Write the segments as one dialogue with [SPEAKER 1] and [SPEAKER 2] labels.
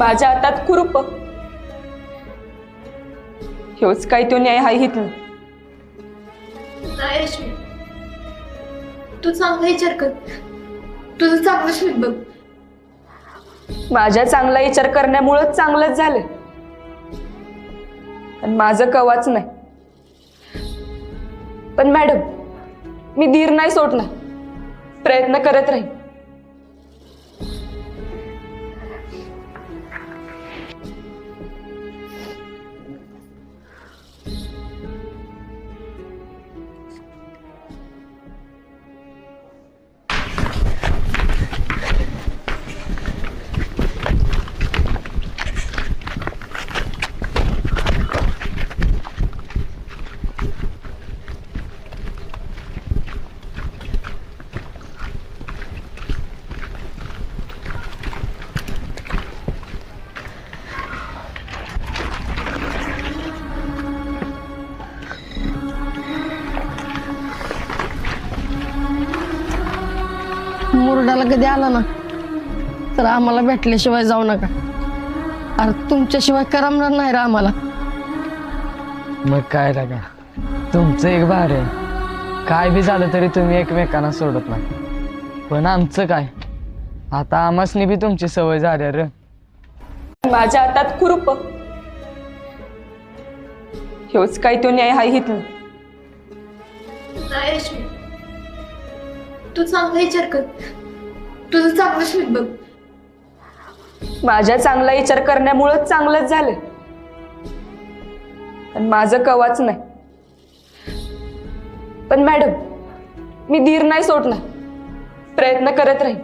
[SPEAKER 1] माझ्या हातात खुरप ह्योच काय तो न्याय हाय हितलं.
[SPEAKER 2] नाही रश्मी, तू चांगला विचार कर. तुझं चांगलं शिक बघ.
[SPEAKER 1] माझ्या चांगला विचार करण्यामुळेच चांगलंच झालं, पण माझं कवाच नाही. पण मॅडम, मी धीर नाही सोडणार, प्रयत्न करत राहीन.
[SPEAKER 3] मुरडाला कधी आला ना तर आम्हाला भेटल्याशिवाय जाऊ नका. अरे तुमच्याशिवाय करमणार नाही रा आम्हाला.
[SPEAKER 4] मग काय लागा, तुमचं एक भार आहे. काय बी झालं तरी तुम्ही एकमेकांना सोडत नाही. पण आमचं काय, आता आमासनी बी तुमची सवय झाली रे.
[SPEAKER 1] माझ्या हातात खुरप ह्योच काय तो न्याय हाय हितलं.
[SPEAKER 2] नाही रश्मी, तू चांगला विचार कर. तुझं चांगलं शिक बघ.
[SPEAKER 1] माझ्या चांगला विचार करण्यामुळेच चांगलंच झालं, पण माझं कवाच नाही. पण मॅडम, मी धीर नाही सोडणार, प्रयत्न करत राहीन.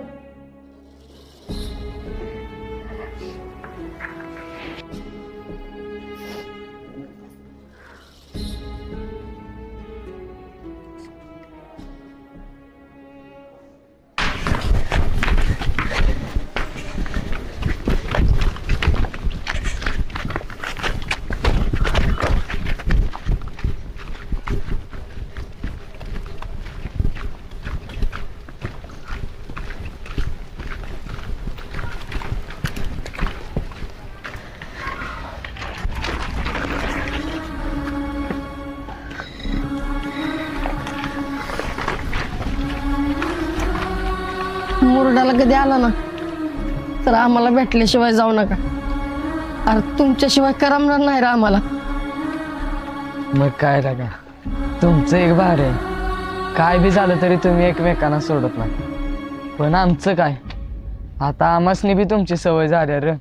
[SPEAKER 3] मुरडाला कधी आला ना तर आम्हाला भेटल्याशिवाय जाऊ नका. अरे तुमच्याशिवाय करमणार नाही रा आम्हाला.
[SPEAKER 4] मग काय लागा, तुमचं एक भार आहे. काय बी झालं तरी तुम्ही एकमेकांना सोडत नाही. पण आमचं काय, आता आमासनी बी तुमची सवय झाली रे.